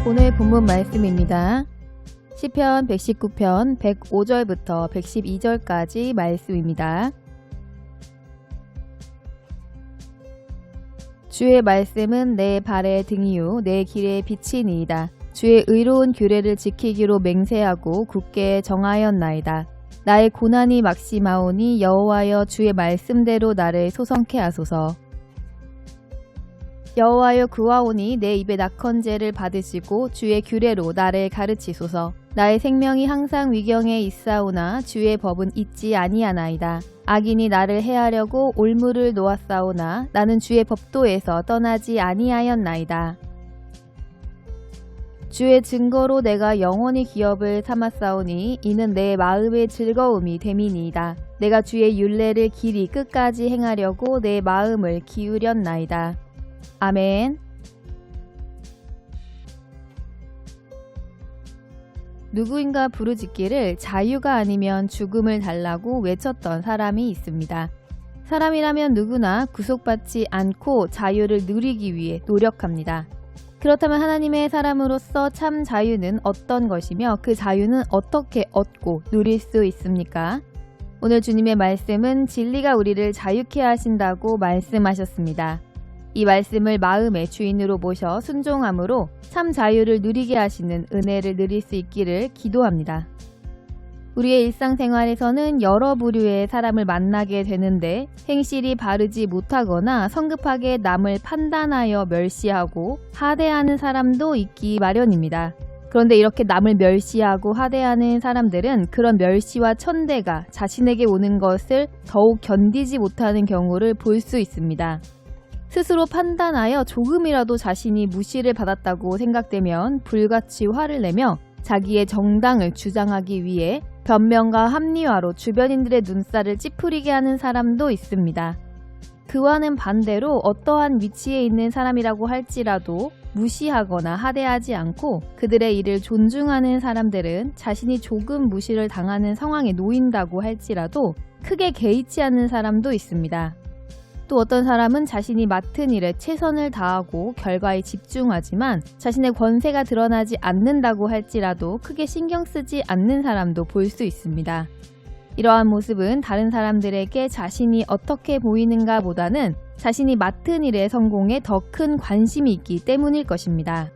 오늘 본문 말씀입니다. 시편 119편 105절부터 112절까지 말씀입니다. 주의 말씀은 내 발의 등이요 내 길의 빛이니이다. 주의 의로운 규례를 지키기로 맹세하고 굳게 정하였나이다. 나의 고난이 막심하오니 여호와여 주의 말씀대로 나를 소성케 하소서. 여호와여 구하오니 내 입에 낙헌제를 받으시고 주의 규례로 나를 가르치소서. 나의 생명이 항상 위경에 있사오나 주의 법은 잊지 아니하나이다. 악인이 나를 해하려고 올무를 놓았사오나 나는 주의 법도에서 떠나지 아니하였나이다. 주의 증거로 내가 영원히 기업을 삼았사오니 이는 내 마음의 즐거움이 됨이니이다. 내가 주의 율례를 길이 끝까지 행하려고 내 마음을 기울였나이다. 아멘. 누구인가 부르짖기를 자유가 아니면 죽음을 달라고 외쳤던 사람이 있습니다. 사람이라면 누구나 구속받지 않고 자유를 누리기 위해 노력합니다. 그렇다면 하나님의 사람으로서 참 자유는 어떤 것이며 그 자유는 어떻게 얻고 누릴 수 있습니까? 오늘 주님의 말씀은 진리가 우리를 자유케 하신다고 말씀하셨습니다. 이 말씀을 마음의 주인으로 모셔 순종함으로 참 자유를 누리게 하시는 은혜를 누릴 수 있기를 기도합니다. 우리의 일상생활에서는 여러 부류의 사람을 만나게 되는데 행실이 바르지 못하거나 성급하게 남을 판단하여 멸시하고 하대하는 사람도 있기 마련입니다. 그런데 이렇게 남을 멸시하고 하대하는 사람들은 그런 멸시와 천대가 자신에게 오는 것을 더욱 견디지 못하는 경우를 볼 수 있습니다. 스스로 판단하여 조금이라도 자신이 무시를 받았다고 생각되면 불같이 화를 내며 자기의 정당을 주장하기 위해 변명과 합리화로 주변인들의 눈살을 찌푸리게 하는 사람도 있습니다. 그와는 반대로 어떠한 위치에 있는 사람이라고 할지라도 무시하거나 하대하지 않고 그들의 일을 존중하는 사람들은 자신이 조금 무시를 당하는 상황에 놓인다고 할지라도 크게 개의치 않는 사람도 있습니다. 또 어떤 사람은 자신이 맡은 일에 최선을 다하고 결과에 집중하지만 자신의 권세가 드러나지 않는다고 할지라도 크게 신경 쓰지 않는 사람도 볼 수 있습니다. 이러한 모습은 다른 사람들에게 자신이 어떻게 보이는가 보다는 자신이 맡은 일의 성공에 더 큰 관심이 있기 때문일 것입니다.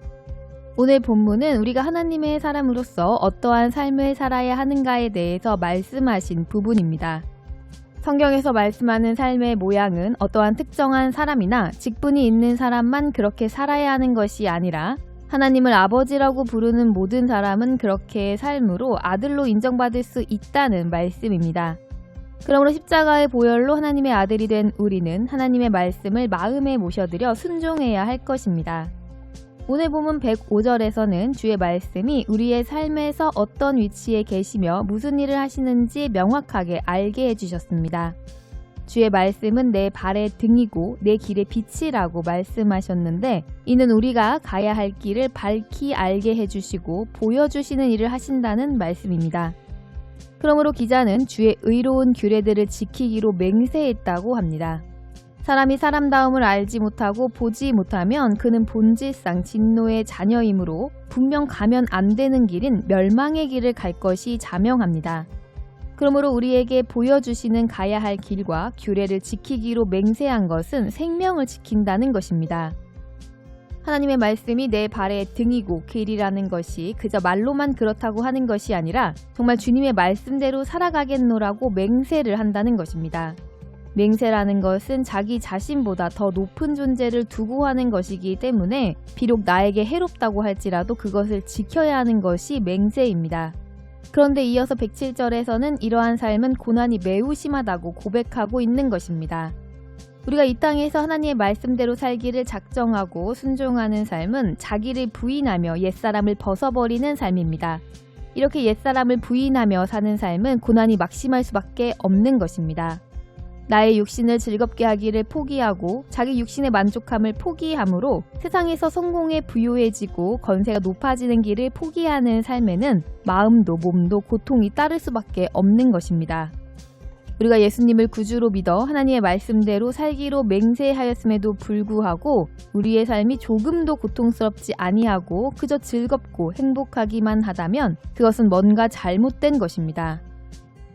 오늘 본문은 우리가 하나님의 사람으로서 어떠한 삶을 살아야 하는가에 대해서 말씀하신 부분입니다. 성경에서 말씀하는 삶의 모양은 어떠한 특정한 사람이나 직분이 있는 사람만 그렇게 살아야 하는 것이 아니라 하나님을 아버지라고 부르는 모든 사람은 그렇게 삶으로 아들로 인정받을 수 있다는 말씀입니다. 그러므로 십자가의 보혈로 하나님의 아들이 된 우리는 하나님의 말씀을 마음에 모셔드려 순종해야 할 것입니다. 오늘 본문 105절에서는 주의 말씀이 우리의 삶에서 어떤 위치에 계시며 무슨 일을 하시는지 명확하게 알게 해주셨습니다. 주의 말씀은 내 발의 등이고 내 길의 빛이라고 말씀하셨는데 이는 우리가 가야 할 길을 밝히 알게 해주시고 보여주시는 일을 하신다는 말씀입니다. 그러므로 기자는 주의 의로운 규례들을 지키기로 맹세했다고 합니다. 사람이 사람다움을 알지 못하고 보지 못하면 그는 본질상 진노의 자녀이므로 분명 가면 안 되는 길인 멸망의 길을 갈 것이 자명합니다. 그러므로 우리에게 보여주시는 가야 할 길과 규례를 지키기로 맹세한 것은 생명을 지킨다는 것입니다. 하나님의 말씀이 내 발의 등이고 길이라는 것이 그저 말로만 그렇다고 하는 것이 아니라 정말 주님의 말씀대로 살아가겠노라고 맹세를 한다는 것입니다. 맹세라는 것은 자기 자신보다 더 높은 존재를 두고 하는 것이기 때문에 비록 나에게 해롭다고 할지라도 그것을 지켜야 하는 것이 맹세입니다. 그런데 이어서 107절에서는 이러한 삶은 고난이 매우 심하다고 고백하고 있는 것입니다. 우리가 이 땅에서 하나님의 말씀대로 살기를 작정하고 순종하는 삶은 자기를 부인하며 옛사람을 벗어버리는 삶입니다. 이렇게 옛사람을 부인하며 사는 삶은 고난이 막심할 수밖에 없는 것입니다. 나의 육신을 즐겁게 하기를 포기하고 자기 육신의 만족함을 포기함으로 세상에서 성공에 부유해지고 건세가 높아지는 길을 포기하는 삶에는 마음도 몸도 고통이 따를 수밖에 없는 것입니다. 우리가 예수님을 구주로 믿어 하나님의 말씀대로 살기로 맹세하였음에도 불구하고 우리의 삶이 조금도 고통스럽지 아니하고 그저 즐겁고 행복하기만 하다면 그것은 뭔가 잘못된 것입니다.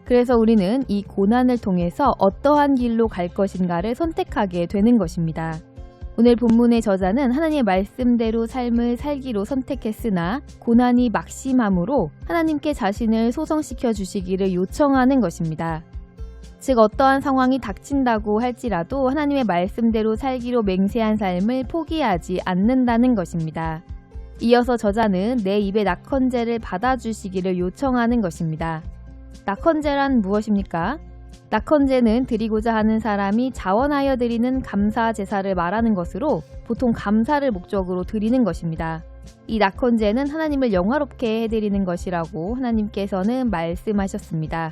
그래서 우리는 이 고난을 통해서 어떠한 길로 갈 것인가를 선택하게 되는 것입니다. 오늘 본문의 저자는 하나님의 말씀대로 삶을 살기로 선택했으나 고난이 막심함으로 하나님께 자신을 소성시켜 주시기를 요청하는 것입니다. 즉 어떠한 상황이 닥친다고 할지라도 하나님의 말씀대로 살기로 맹세한 삶을 포기하지 않는다는 것입니다. 이어서 저자는 내 입의 낙헌제를 받아주시기를 요청하는 것입니다. 낙헌제란 무엇입니까? 낙헌제는 드리고자 하는 사람이 자원하여 드리는 감사 제사를 말하는 것으로 보통 감사를 목적으로 드리는 것입니다. 이 낙헌제는 하나님을 영화롭게 해드리는 것이라고 하나님께서는 말씀하셨습니다.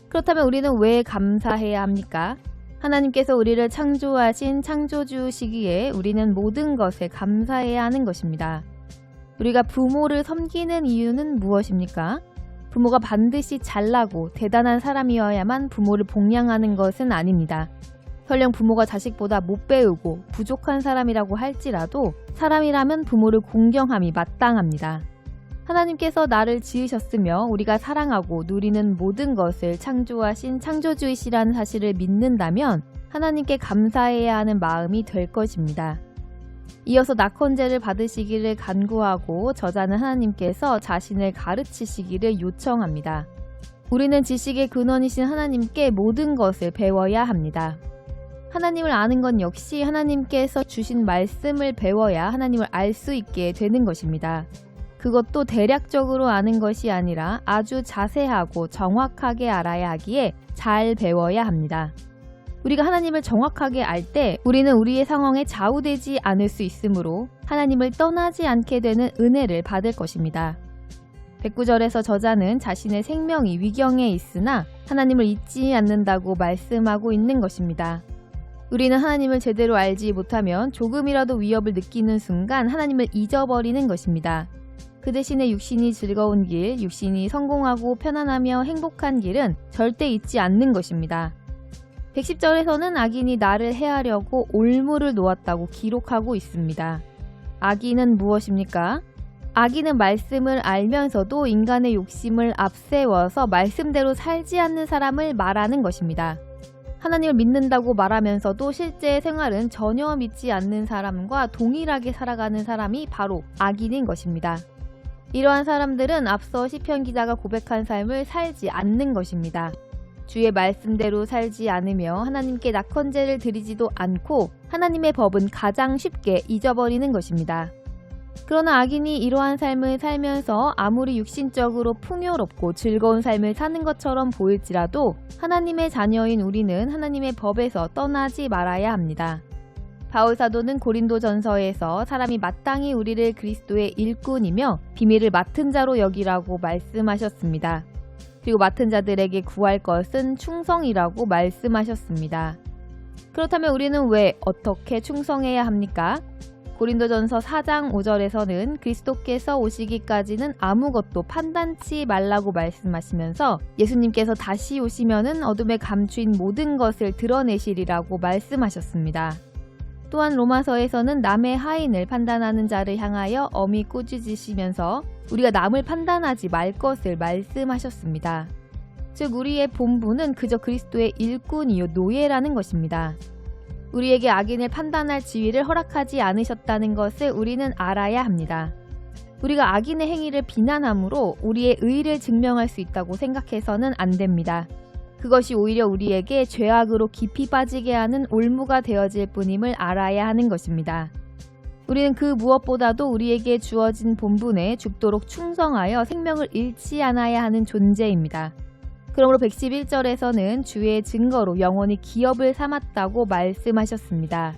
그렇다면 우리는 왜 감사해야 합니까? 하나님께서 우리를 창조하신 창조주시기에 우리는 모든 것에 감사해야 하는 것입니다. 우리가 부모를 섬기는 이유는 무엇입니까? 부모가 반드시 잘나고 대단한 사람이어야만 부모를 복양하는 것은 아닙니다. 설령 부모가 자식보다 못 배우고 부족한 사람이라고 할지라도 사람이라면 부모를 공경함이 마땅합니다. 하나님께서 나를 지으셨으며 우리가 사랑하고 누리는 모든 것을 창조하신 창조주이시라는 사실을 믿는다면 하나님께 감사해야 하는 마음이 될 것입니다. 이어서 낙헌제를 받으시기를 간구하고 저자는 하나님께서 자신을 가르치시기를 요청합니다. 우리는 지식의 근원이신 하나님께 모든 것을 배워야 합니다. 하나님을 아는 건 역시 하나님께서 주신 말씀을 배워야 하나님을 알 수 있게 되는 것입니다. 그것도 대략적으로 아는 것이 아니라 아주 자세하고 정확하게 알아야 하기에 잘 배워야 합니다. 우리가 하나님을 정확하게 알 때 우리는 우리의 상황에 좌우되지 않을 수 있으므로 하나님을 떠나지 않게 되는 은혜를 받을 것입니다. 109절에서 저자는 자신의 생명이 위경에 있으나 하나님을 잊지 않는다고 말씀하고 있는 것입니다. 우리는 하나님을 제대로 알지 못하면 조금이라도 위협을 느끼는 순간 하나님을 잊어버리는 것입니다. 그 대신에 육신이 즐거운 길, 육신이 성공하고 편안하며 행복한 길은 절대 잊지 않는 것입니다. 110절에서는 악인이 나를 해하려고 올무를 놓았다고 기록하고 있습니다. 악인은 무엇입니까? 악인은 말씀을 알면서도 인간의 욕심을 앞세워서 말씀대로 살지 않는 사람을 말하는 것입니다. 하나님을 믿는다고 말하면서도 실제 생활은 전혀 믿지 않는 사람과 동일하게 살아가는 사람이 바로 악인인 것입니다. 이러한 사람들은 앞서 시편 기자가 고백한 삶을 살지 않는 것입니다. 주의 말씀대로 살지 않으며 하나님께 낙헌제를 드리지도 않고 하나님의 법은 가장 쉽게 잊어버리는 것입니다. 그러나 악인이 이러한 삶을 살면서 아무리 육신적으로 풍요롭고 즐거운 삶을 사는 것처럼 보일지라도 하나님의 자녀인 우리는 하나님의 법에서 떠나지 말아야 합니다. 바울 사도는 고린도전서에서 사람이 마땅히 우리를 그리스도의 일꾼이며 비밀을 맡은 자로 여기라고 말씀하셨습니다. 그리고 맡은 자들에게 구할 것은 충성이라고 말씀하셨습니다. 그렇다면 우리는 왜 어떻게 충성해야 합니까? 고린도전서 4장 5절에서는 그리스도께서 오시기까지는 아무것도 판단치 말라고 말씀하시면서 예수님께서 다시 오시면은 어둠에 감추인 모든 것을 드러내시리라고 말씀하셨습니다. 또한 로마서에서는 남의 하인을 판단하는 자를 향하여 엄히 꾸짖으시면서 우리가 남을 판단하지 말 것을 말씀하셨습니다. 즉 우리의 본분은 그저 그리스도의 일꾼이요 노예라는 것입니다. 우리에게 악인을 판단할 지위를 허락하지 않으셨다는 것을 우리는 알아야 합니다. 우리가 악인의 행위를 비난함으로 우리의 의의를 증명할 수 있다고 생각해서는 안 됩니다. 그것이 오히려 우리에게 죄악으로 깊이 빠지게 하는 올무가 되어질 뿐임을 알아야 하는 것입니다. 우리는 그 무엇보다도 우리에게 주어진 본분에 죽도록 충성하여 생명을 잃지 않아야 하는 존재입니다. 그러므로 111절에서는 주의 증거로 영원히 기업을 삼았다고 말씀하셨습니다.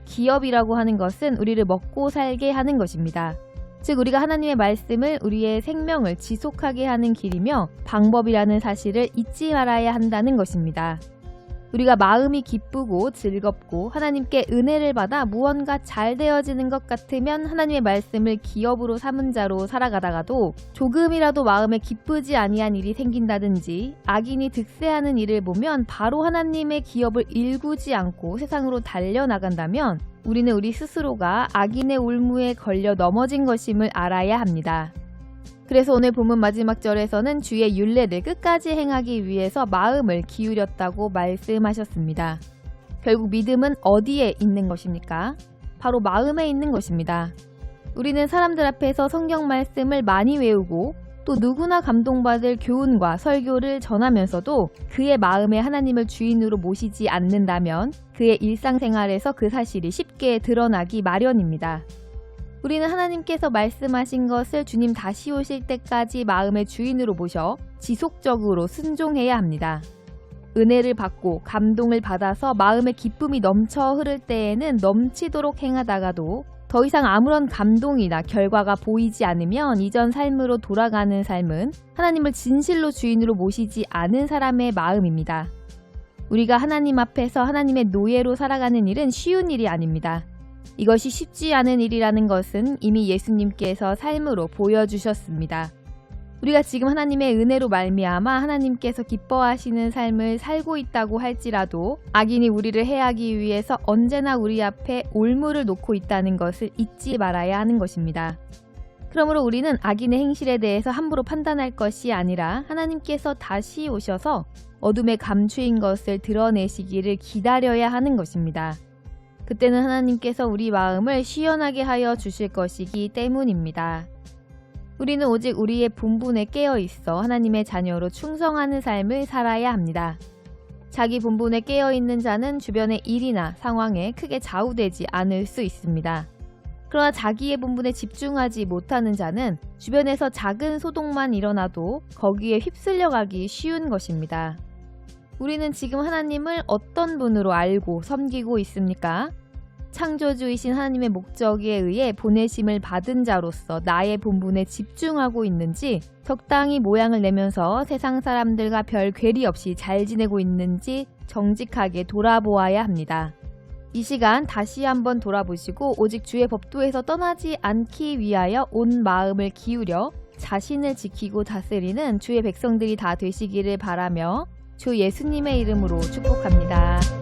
기업이라고 하는 것은 우리를 먹고 살게 하는 것입니다. 즉 우리가 하나님의 말씀을 우리의 생명을 지속하게 하는 길이며 방법이라는 사실을 잊지 말아야 한다는 것입니다. 우리가 마음이 기쁘고 즐겁고 하나님께 은혜를 받아 무언가 잘 되어지는 것 같으면 하나님의 말씀을 기업으로 삼은 자로 살아가다가도 조금이라도 마음에 기쁘지 아니한 일이 생긴다든지 악인이 득세하는 일을 보면 바로 하나님의 기업을 일구지 않고 세상으로 달려나간다면 우리는 우리 스스로가 악인의 올무에 걸려 넘어진 것임을 알아야 합니다. 그래서 오늘 본문 마지막 절에서는 주의 율례를 끝까지 행하기 위해서 마음을 기울였다고 말씀하셨습니다. 결국 믿음은 어디에 있는 것입니까? 바로 마음에 있는 것입니다. 우리는 사람들 앞에서 성경 말씀을 많이 외우고 또 누구나 감동받을 교훈과 설교를 전하면서도 그의 마음에 하나님을 주인으로 모시지 않는다면 그의 일상생활에서 그 사실이 쉽게 드러나기 마련입니다. 우리는 하나님께서 말씀하신 것을 주님 다시 오실 때까지 마음의 주인으로 모셔 지속적으로 순종해야 합니다. 은혜를 받고 감동을 받아서 마음의 기쁨이 넘쳐 흐를 때에는 넘치도록 행하다가도 더 이상 아무런 감동이나 결과가 보이지 않으면 이전 삶으로 돌아가는 삶은 하나님을 진실로 주인으로 모시지 않은 사람의 마음입니다. 우리가 하나님 앞에서 하나님의 노예로 살아가는 일은 쉬운 일이 아닙니다. 이것이 쉽지 않은 일이라는 것은 이미 예수님께서 삶으로 보여주셨습니다. 우리가 지금 하나님의 은혜로 말미암아 하나님께서 기뻐하시는 삶을 살고 있다고 할지라도 악인이 우리를 해하기 위해서 언제나 우리 앞에 올무를 놓고 있다는 것을 잊지 말아야 하는 것입니다. 그러므로 우리는 악인의 행실에 대해서 함부로 판단할 것이 아니라 하나님께서 다시 오셔서 어둠에 감추인 것을 드러내시기를 기다려야 하는 것입니다. 그때는 하나님께서 우리 마음을 시원하게 하여 주실 것이기 때문입니다. 우리는 오직 우리의 본분에 깨어 있어 하나님의 자녀로 충성하는 삶을 살아야 합니다. 자기 본분에 깨어 있는 자는 주변의 일이나 상황에 크게 좌우되지 않을 수 있습니다. 그러나 자기의 본분에 집중하지 못하는 자는 주변에서 작은 소동만 일어나도 거기에 휩쓸려가기 쉬운 것입니다. 우리는 지금 하나님을 어떤 분으로 알고 섬기고 있습니까? 창조주이신 하나님의 목적에 의해 보내심을 받은 자로서 나의 본분에 집중하고 있는지, 적당히 모양을 내면서 세상 사람들과 별 괴리 없이 잘 지내고 있는지 정직하게 돌아보아야 합니다. 이 시간 다시 한번 돌아보시고 오직 주의 법도에서 떠나지 않기 위하여 온 마음을 기울여 자신을 지키고 다스리는 주의 백성들이 다 되시기를 바라며 주 예수님의 이름으로 축복합니다.